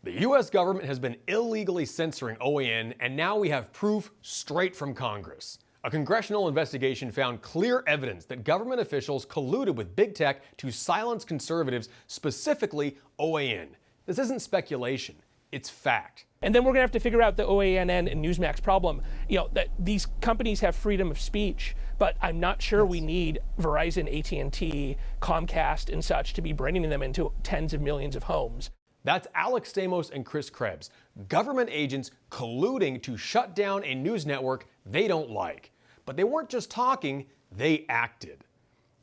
The U.S. government has been illegally censoring OAN, and now we have proof straight from Congress. A congressional investigation found clear evidence that government officials colluded with big tech to silence conservatives, specifically OAN. This isn't speculation, it's fact. And then we're going to have to figure out the OANN and Newsmax problem. You know, that these companies have freedom of speech, but I'm not sure we need Verizon, AT&T, Comcast, and such to be bringing them into tens of millions of homes. That's Alex Stamos and Chris Krebs, government agents colluding to shut down a news network they don't like. But they weren't just talking, they acted.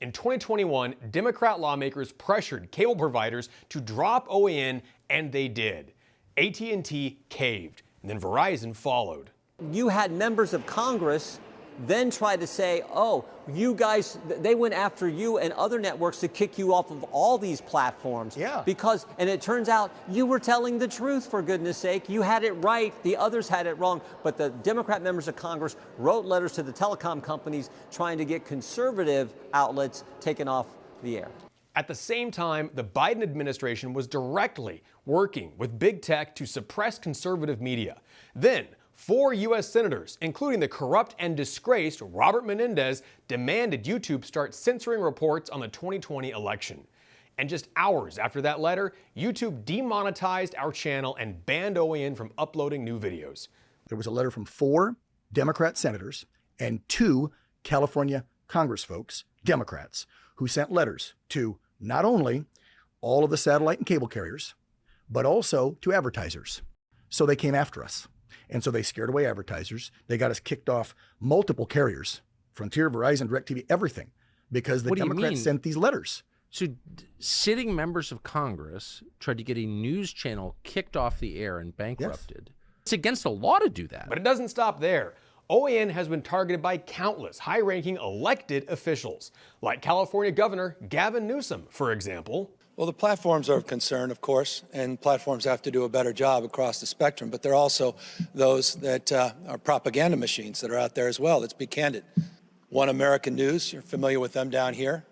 In 2021, Democrat lawmakers pressured cable providers to drop OAN, and they did. AT&T caved, and then Verizon followed. You had members of Congress then try to say, oh, you guys, they went after you and other networks to kick you off of all these platforms. Yeah. Because, and it turns out you were telling the truth, for goodness sake. You had it right, the others had it wrong. But the Democrat members of Congress wrote letters to the telecom companies trying to get conservative outlets taken off the air. At the same time, the Biden administration was directly working with big tech to suppress conservative media. Then, 4 U.S. senators, including the corrupt and disgraced Robert Menendez, demanded YouTube start censoring reports on the 2020 election. And just hours after that letter, YouTube demonetized our channel and banned OAN from uploading new videos. There was a letter from 4 Democrat senators and 2 California congressfolks, Democrats, who sent letters to not only all of the satellite and cable carriers, but also to advertisers. So they came after us. And so they scared away advertisers. They got us kicked off multiple carriers, Frontier, Verizon, DirecTV, everything, because the Democrats sent these letters. So sitting members of Congress tried to get a news channel kicked off the air and bankrupted. Yes. It's against the law to do that. But it doesn't stop there. OAN has been targeted by countless high-ranking elected officials, like California Governor Gavin Newsom, for example. Well, the platforms are of concern, of course, and platforms have to do a better job across the spectrum, but there are also those that are propaganda machines that are out there as well. Let's be candid. One American News, you're familiar with them down here,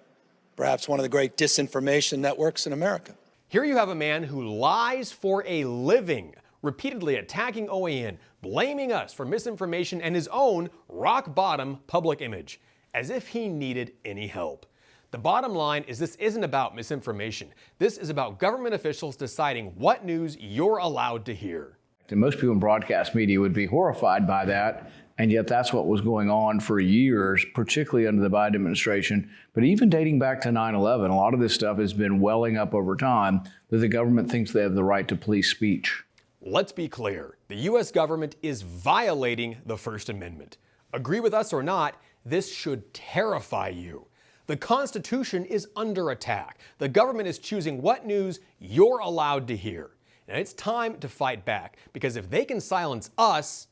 perhaps one of the great disinformation networks in America. Here you have a man who lies for a living, repeatedly attacking OAN, blaming us for misinformation and his own rock-bottom public image, as if he needed any help. The bottom line is this isn't about misinformation. This is about government officials deciding what news you're allowed to hear. And most people in broadcast media would be horrified by that, and yet that's what was going on for years, particularly under the Biden administration. But even dating back to 9/11, a lot of this stuff has been welling up over time that the government thinks they have the right to police speech. Let's be clear. The U.S. government is violating the First Amendment. Agree with us or not, this should terrify you. The Constitution is under attack. The government is choosing what news you're allowed to hear. And it's time to fight back, because if they can silence us,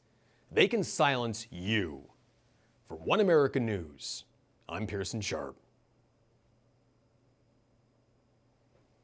they can silence you. For One American News, I'm Pearson Sharp.